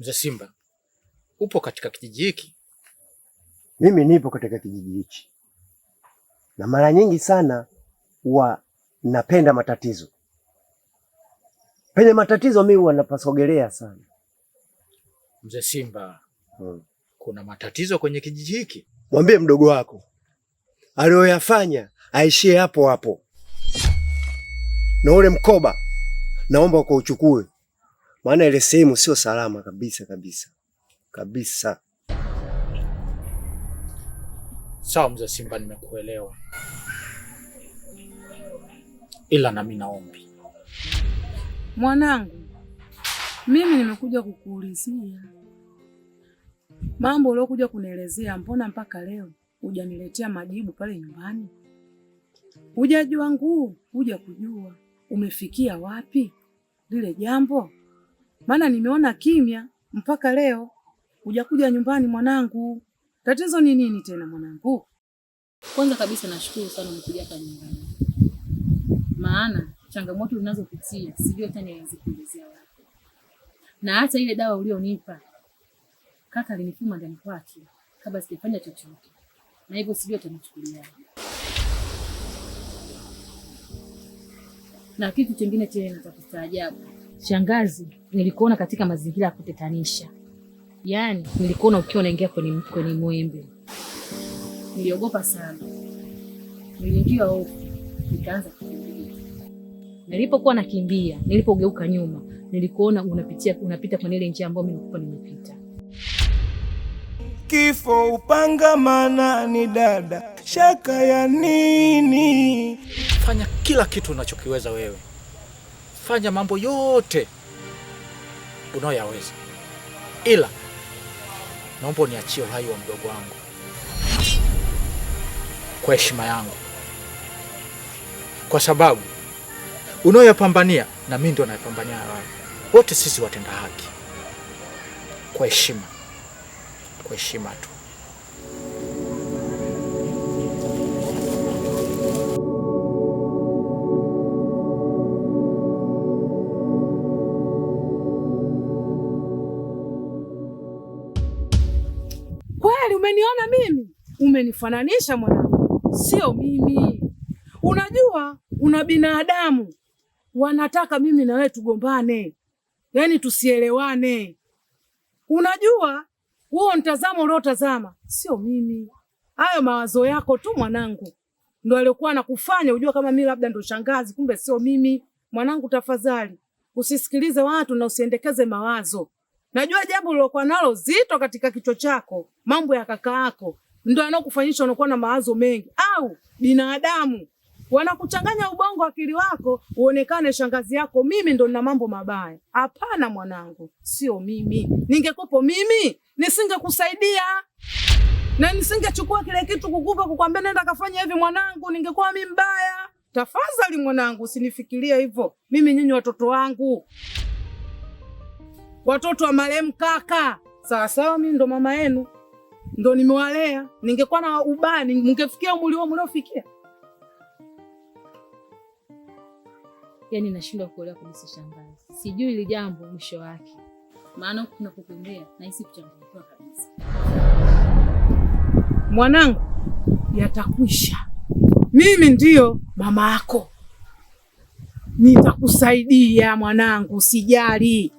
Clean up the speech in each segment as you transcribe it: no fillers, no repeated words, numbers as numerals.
Mzee Simba, upo katika kijiji hiki? Mimi nipo katika kijiji hiki, na mara nyingi sana huwa napenda matatizo. Penye matatizo mimi huwa napasogelea sana. Mzee Simba, kuna matatizo kwenye kijiji hiki? Mwambie mdogo wako aliyoyafanya aishie hapo hapo, na ule mkoba naomba ukauchukue, maana ile sehemu sio salama kabisa kabisa kabisa. Sawa Mzee Simba, nimekuelewa, ila nami naombi. Mwanangu, mimi nimekuja kukuulizia mambo uliokuja kunielezea. Mbona mpaka leo hujaniletea majibu pale nyumbani? Hujajua nguu, huja kujua umefikia wapi lile jambo? Maana nimeona kimya mpaka leo hujakuja nyumbani. Mwanangu, tatizo ni nini tena mwanangu? Kwanza kabisa nashukuru sana umekuja hapa nyumbani, maana changamoto unazopitia sijui hata nianze kuelezea wapi. Na hata ile dawa ulionipa kaka alinifuma ndani kwake kabla sijafanya chochote, na hivyo sijui atanichukulia. Na kitu kingine tena cha kustaajabu, shangazi, nilikuona katika mazingira ya kutetanisha. Yaani nilikuona ukiwa unaingia kwenye mwembe. Niliogopa sana, niliingia hofu, nikaanza kukimbia. Nilipokuwa nakimbia, nilipogeuka nyuma, nilikuona unapita kwenye ile njia ambayo mimi nilikuwa nimepita. Kifo upanga manani dada, shaka ya nini? Fanya kila kitu unachokiweza wewe, fanya mambo yote unayoyaweza, ila naomba uniachie uhai wa mdogo wangu kwa heshima yangu, kwa sababu unayoyapambania na mimi ndo nayapambania wewe. Wote sisi watenda haki, kwa heshima tu. Kweli umeniona mimi? Umenifananisha mwanangu? Sio mimi. Unajua una binadamu wanataka mimi na wewe tugombane, yaani tusielewane. Unajua huo mtazamo uliotazama sio mimi. Hayo mawazo yako tu mwanangu ndio alikuwa anakufanya unajua kama mimi labda ndo shangazi, kumbe sio mimi. Mwanangu, tafadhali usisikilize watu na usiendekeze mawazo. Najua jambo lilokuwa nalo zito katika kichwa chako, mambo ya kaka yako ndio yanokufanyisha unakuwa na mawazo mengi, au binadamu wanakuchanganya ubongo akili wako uonekane shangazi yako mimi ndo nina mambo mabaya. Hapana mwanangu, sio mimi. Ningekopo mimi nisingekusaidia na nisingechukua kile kitu kukupa kukwambia nenda kafanya hivi mwanangu, ningekuwa mimi mbaya. Tafadhali mwanangu, usinifikirie hivyo. Mimi nyinyi watoto wangu, watoto wa marehemu kaka, sawa sawa, mimi ndo mama yenu, ndo nimewalea. Ningekuwa na ubani ningefikia umri wao mliofikia. Yaani nashindwa kuelewa kabisa shangazi. Sijui ile jambo mwisho wake. Maana huku tunapokumbea na hisi kuchanganyikiwa kabisa. Mwanangu, yatakwisha. Mimi ndio mama yako. Nitakusaidia mwanangu, usijali.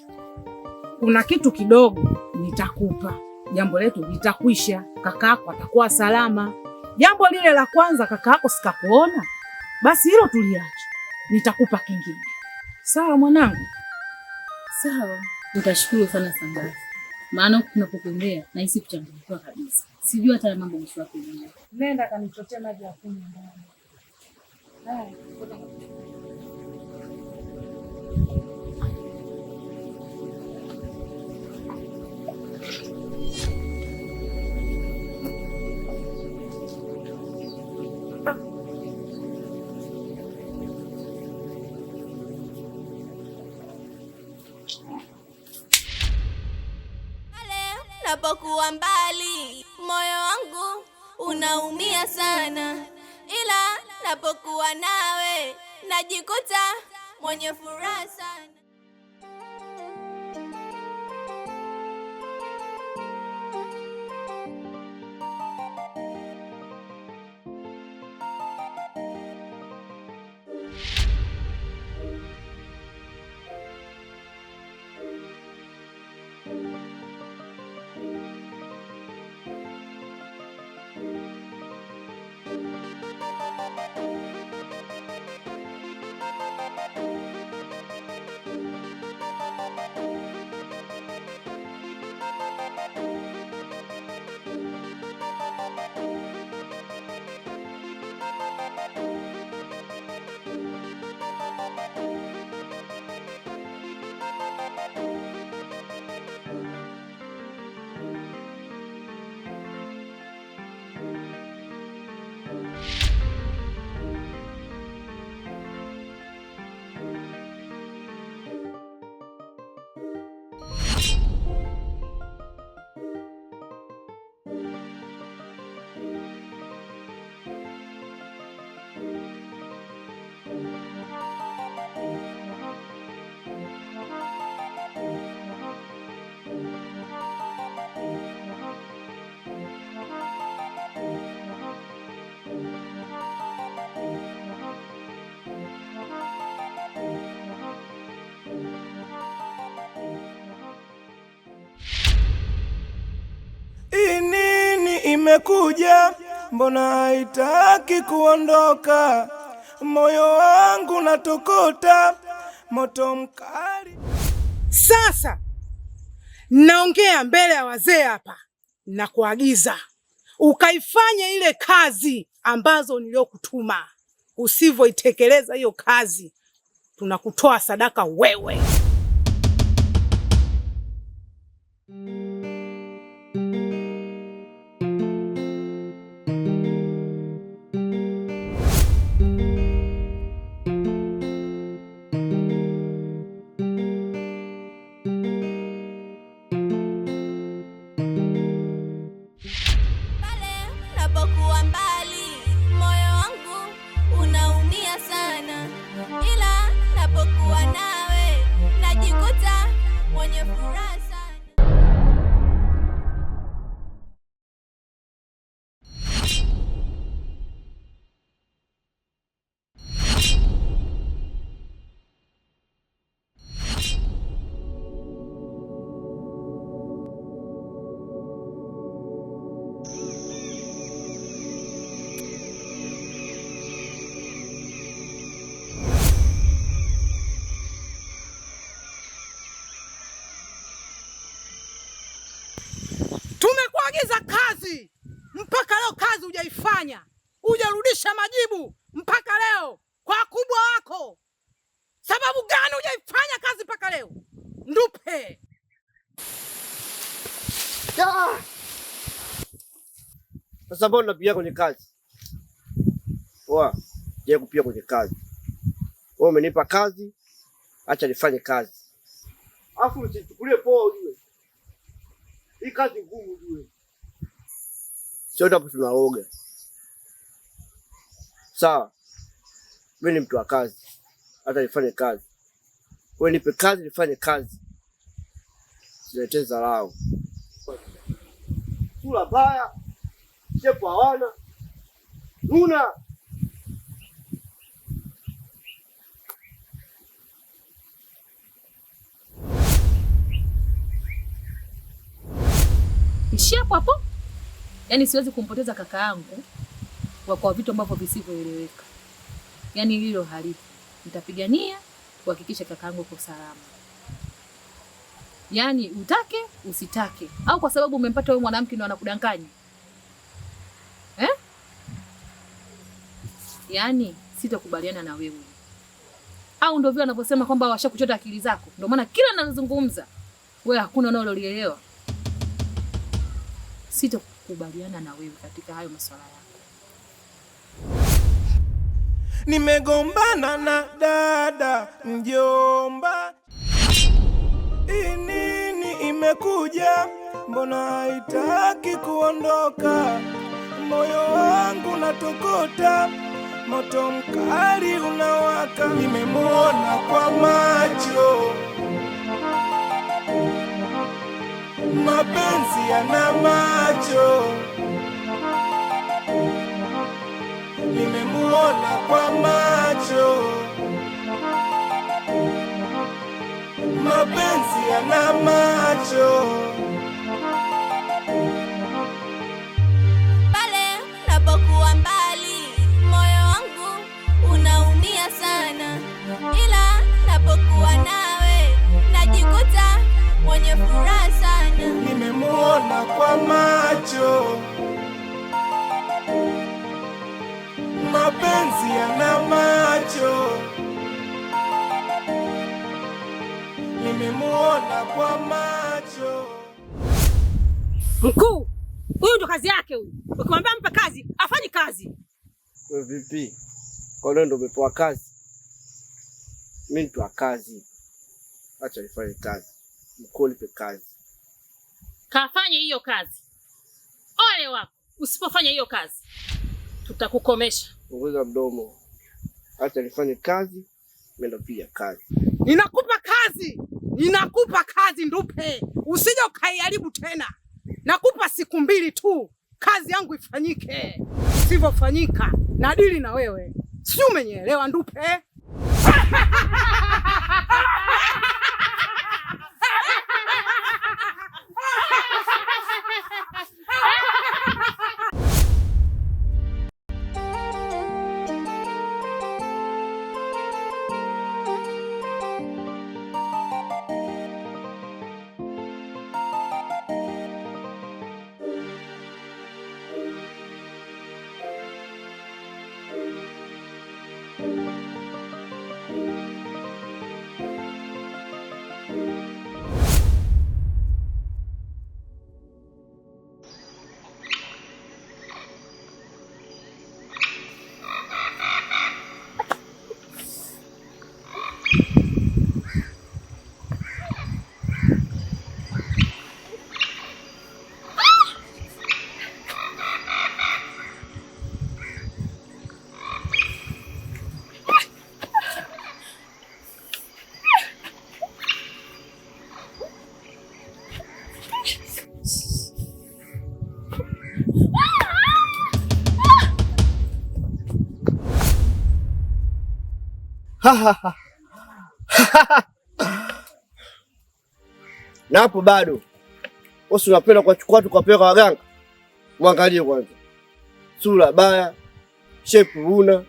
Kuna kitu kidogo nitakupa. Jambo letu litakwisha. Kakako atakuwa salama. Jambo lile la kwanza kakako sikakuona, basi hilo tuliache. Nitakupa kingine. Sawa mwanangu? Sawa. Nitashukuru sana shangazi. Maana huku tunapokumbea na hisi kuchanganyikiwa kabisa. Sijui hata mambo mwisho wake nini. Nenda kanichotea maji ya kunywa ndani. Haya, napokuwa mbali moyo wangu unaumia sana, ila napokuwa nawe najikuta mwenye furaha sana. imekuja, mbona haitaki kuondoka? Moyo wangu natokota, moto mkali. Sasa naongea mbele ya wazee hapa na kuagiza ukaifanya ile kazi ambazo niliyokutuma. Usivyoitekeleza hiyo kazi, tunakutoa sadaka wewe. Napokuwa mbali, moyo wangu unaumia sana, ila napokuwa nawe najikuta mwenye furaha sana. Tumekuagiza kazi, mpaka leo kazi hujaifanya, hujarudisha majibu mpaka leo kwa wakubwa wako. Sababu gani hujaifanya kazi mpaka leo? Ndupe. Sasa mbona unapiga kwenye kazi? Je, kupiga kwenye kazi? Wewe umenipa kazi, acha nifanye kazi. Alafu usichukulie poa ujue. Hii kazi ngumu ujue. Sio hapo tunaroga. Sawa. Mimi ni mtu wa kazi. Hata nifanye kazi. Wewe nipe kazi nifanye kazi. Siletee dharau. Sura baya. Shepu hawana. Nuna. Ishi hapo hapo. Yaani siwezi kumpoteza kaka yangu kwa vitu ambavyo visivyoeleweka. Yaani hilo halipo. Nitapigania kuhakikisha kaka yangu yuko salama. Yaani utake usitake, au kwa sababu umempata wewe mwanamke ndio anakudanganya. Yaani sitakubaliana na wewe. Au ndio vile anavyosema kwamba washakuchota akili zako. Ndio maana kila ninazungumza wewe hakuna unalolielewa. Sitakubaliana na wewe katika hayo masuala yako. Nimegombana na dada mjomba. Nini imekuja, mbona haitaki kuondoka? Moyo wangu natokota, moto mkali unawaka. Nimemuona kwa macho, mapenzi yana macho. Nimemuona kwa macho, mapenzi yana macho. Pale napokuwa mbali, moyo wangu unaumia sana, ila napokuwa nawe najikuta mwenye furaha sana. Nimemuona kwa macho, mapenzi yana macho. Nimemuona kwa macho. Mkuu, huyu ndo kazi yake huyu. Ukimwambia mpe kazi, afanye kazi. Wewe vipi? Kwa nini ndo umepewa kazi? Mimi ni mtu wa kazi. Acha nifanye kazi. Mkuu nipe kazi. Kafanye hiyo kazi. Ole wako. Usipofanya hiyo kazi tutakukomesha. Punguza mdomo. Acha nifanye kazi, mimi ndo pia kazi. Ninakupa kazi. Ninakupa kazi Ndupe. Usije ukaiharibu tena. Nakupa siku 2 tu. Kazi yangu ifanyike. Sivofanyika na dili na wewe. Si umenielewa Ndupe? Na hapo bado usi unapenda kuwachukua watu kuwapeleka waganga. Mwangalie kwanza, sura baya, shepu una,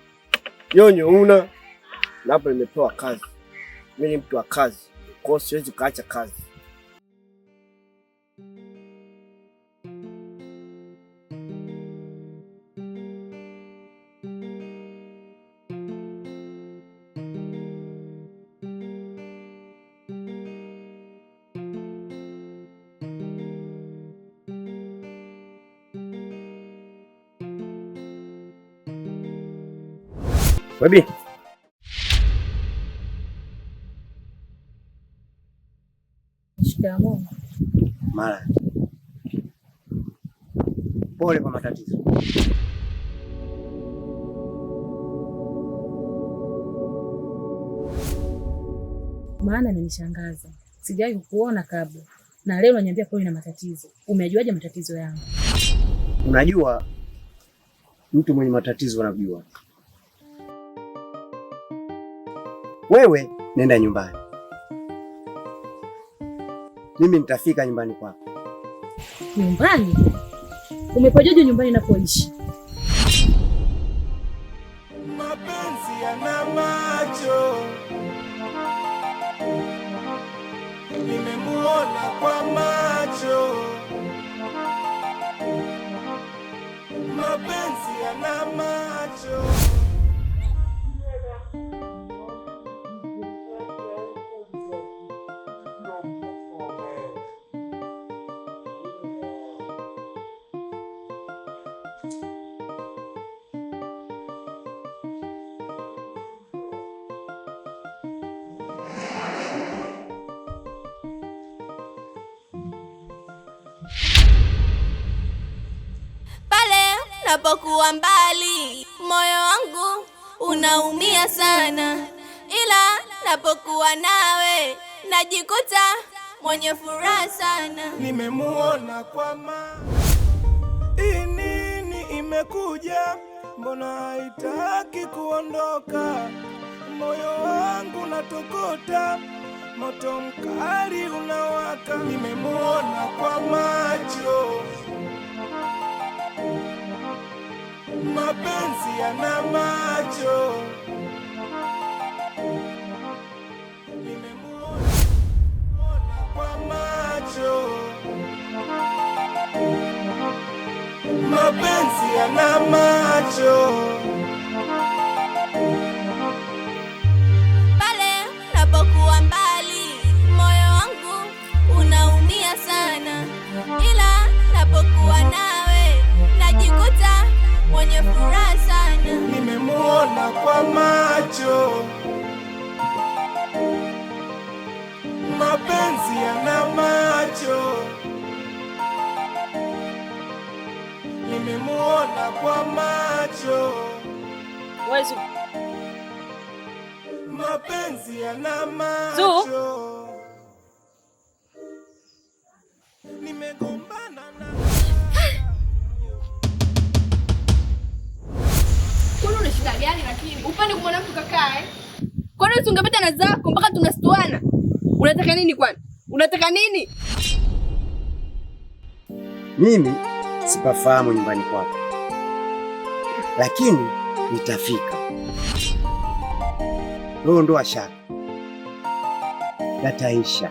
nyonyo una. Na hapo nimepewa kazi. Mimi ni mtu wa kazi, kwa hiyo siwezi kaacha kazi. Webi. Shikamoo. Mara. Pole kwa matatizo. Maana amenishangaza. Sijawahi kukuona kabla. Na leo unaniambia pole na matatizo. Umejuaje matatizo yangu? Unajua mtu mwenye matatizo anajua. Wewe nenda nyumbani. Mimi nitafika nyumbani kwako. Nyumbani? Umepajoje nyumbani napoishi? Mapenzi yana macho, nimemuona kwa macho. Mapenzi yana macho. Napokuwa mbali, moyo wangu unaumia sana, ila napokuwa nawe najikuta mwenye furaha sana. Nimemuona kwa hii nini imekuja, mbona haitaki kuondoka? Moyo wangu natokota, moto mkali unawaka. Nimemuona kwa macho, mapenzi yana macho. Nimemuona kwa macho, mapenzi yana macho. Pale napokuwa mbali, moyo wangu unaumia sana, ila napokuwa nawe najikuta mwenye furaha sana. Nimemuona kwa macho, mapenzi yana macho. Nimemuona kwa macho, Wezu. mapenzi yana macho. Nimegombana na Una shida gani lakini? Upende kumwona mtu kakae? Kwani usingepita na zako mpaka tunasituana? Unataka nini kwani? Unataka nini? Mimi sipafahamu nyumbani kwako, lakini nitafika. Wewe ndo ashaka yataisha.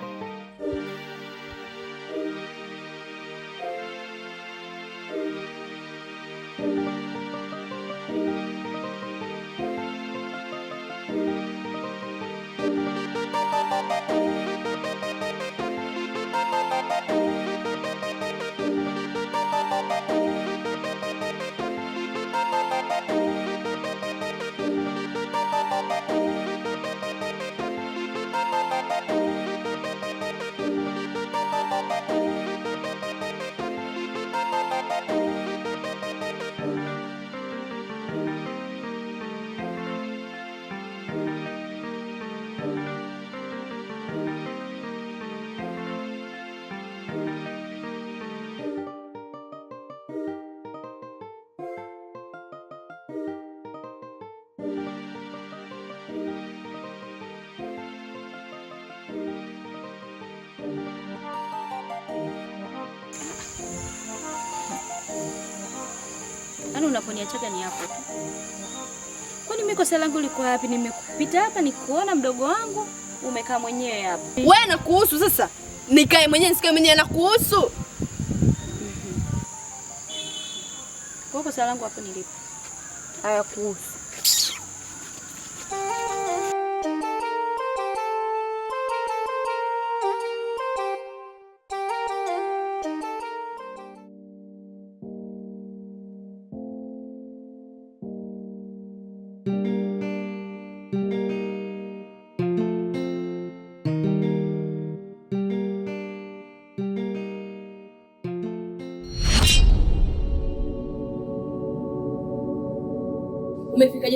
Yaani unaponiachaga ni hapo tu. Kwani mimi kosa langu liko wapi? Nimekupita hapa nikuona mdogo wangu umekaa mwenyewe hapa. Wewe nakuhusu sasa? Nikae mwenyewe nisikae mwenyewe nakuhusu? Kwa kosa langu hapo nilipo. Haya kuhusu.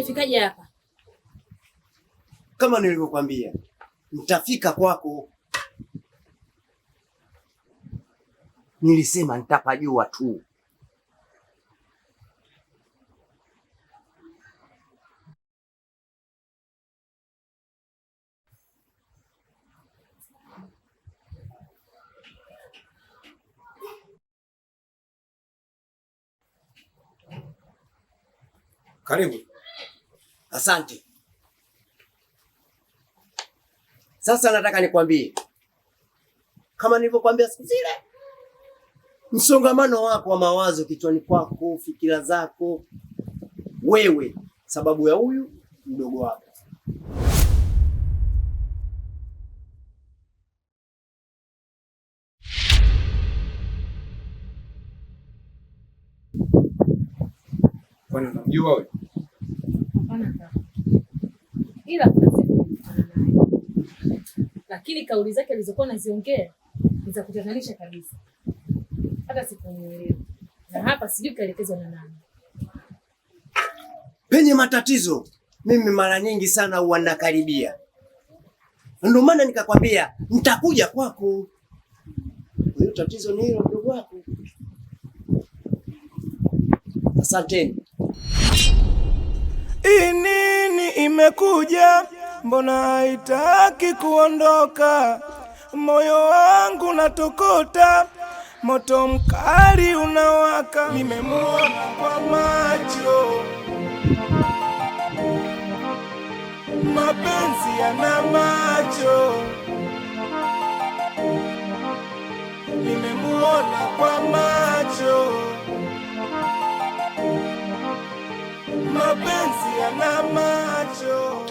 Fikaje hapa? Kama nilivyokuambia, nitafika kwako. Nilisema nitapajua tu. Karibu. Asante. Sasa nataka nikwambie, kama nilivyokuambia siku zile, msongamano wako wa mawazo kichwani kwako, fikira zako wewe, sababu ya huyu mdogo wako. Kwani unamjua wewe? Ila kuna siku nilikutana naye, lakini kauli zake alizokuwa anaziongea ni za kutatanisha kabisa, hata sikumuelewa. Na hapa sijui kaelekezwa na nani. Penye matatizo mimi mara nyingi sana huwa nakaribia, ndio maana nikakwambia nitakuja kwako. Hiyo tatizo ni hilo mdogo wako. Asanteni. Nini imekuja, mbona haitaki kuondoka? Moyo wangu natokota, moto mkali unawaka. Nimemuona kwa macho, mapenzi yana macho. Nimemuona kwa macho, mapenzi yana macho.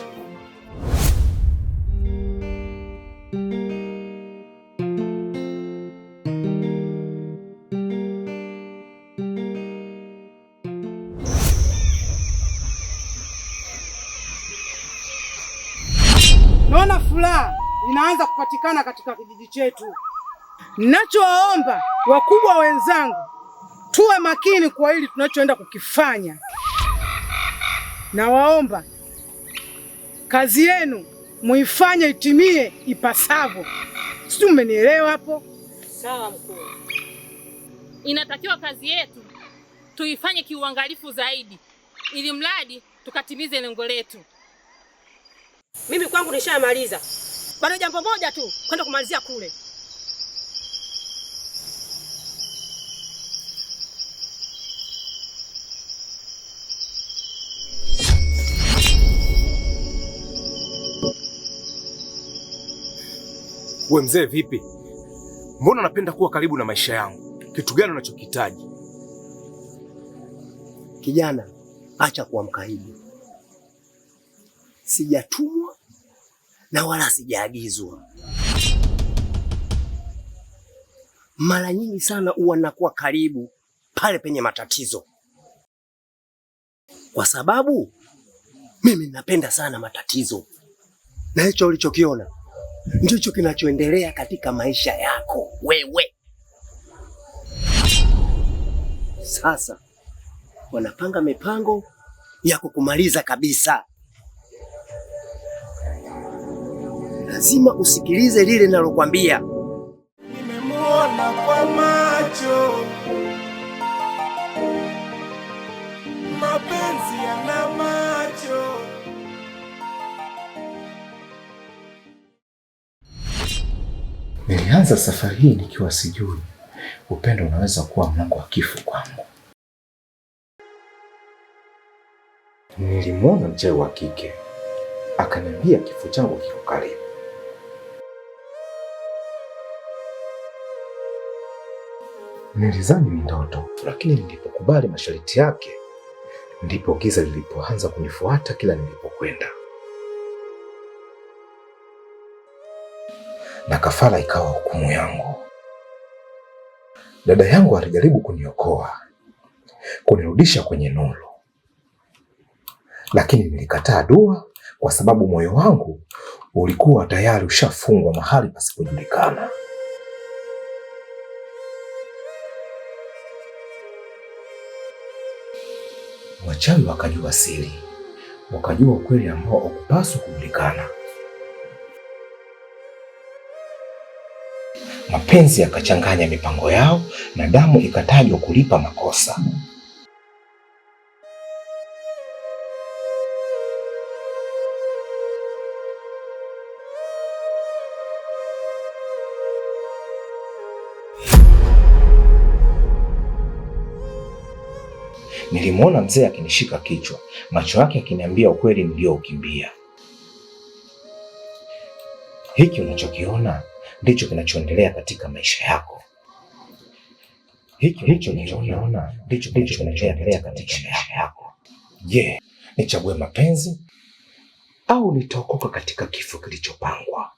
Naona furaha inaanza kupatikana katika kijiji chetu. Ninachowaomba wakubwa wenzangu, tuwe makini kwa hili tunachoenda kukifanya. Nawaomba kazi yenu muifanye itimie ipasavyo. Sio, mmenielewa hapo? Sawa mkuu. Inatakiwa kazi yetu tuifanye kiuangalifu zaidi, ili mradi tukatimize lengo letu. Mimi kwangu nishamaliza. Bado jambo moja tu, kwenda kumalizia kule. We mzee vipi? Mbona unapenda kuwa karibu na maisha yangu? Kitu gani unachokihitaji? Kijana, acha kuwa mkaidi. Sijatumwa na wala sijaagizwa. Mara nyingi sana huwa nakuwa karibu pale penye matatizo, kwa sababu mimi napenda sana matatizo, na hicho ulichokiona ndicho kinachoendelea katika maisha yako wewe. Sasa wanapanga mipango ya kukumaliza kabisa. Lazima usikilize lile nalokwambia. Nimemuona kwa macho, mapenzi yana macho. Nilianza safari hii nikiwa sijui upendo unaweza kuwa mlango wa kifo kwangu. Nilimwona mchawi wa kike akaniambia kifo changu kiko karibu. Nilizani ni ndoto, lakini nilipokubali masharti yake ndipo giza lilipoanza kunifuata kila nilipokwenda, na kafara ikawa hukumu yangu. Dada yangu alijaribu kuniokoa, kunirudisha kwenye nuru, lakini nilikataa dua kwa sababu moyo wangu ulikuwa tayari ushafungwa mahali pasipojulikana. Wachawi wakajua siri, wakajua ukweli ambao haukupaswa kujulikana. Mapenzi yakachanganya mipango yao na damu ikatajwa kulipa makosa. Nilimwona mzee akinishika kichwa, macho yake akiniambia ukweli nilioukimbia. Hiki unachokiona ndicho kinachoendelea katika maisha yako. Hiki unachokiona ndicho kinachoendelea katika maisha yako. Je, nichague mapenzi au nitaokoka katika kifo kilichopangwa?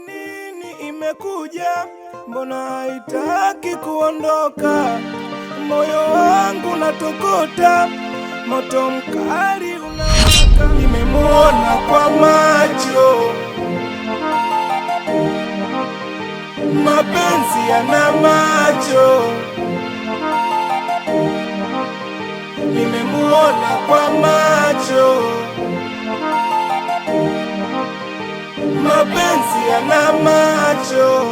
Nini imekuja? Mbona haitaki kuondoka? Moyo wangu natokota, moto mkali unawaka. Nimemuona kwa macho, mapenzi yana macho. Nimemuona kwa macho, mapenzi yana macho.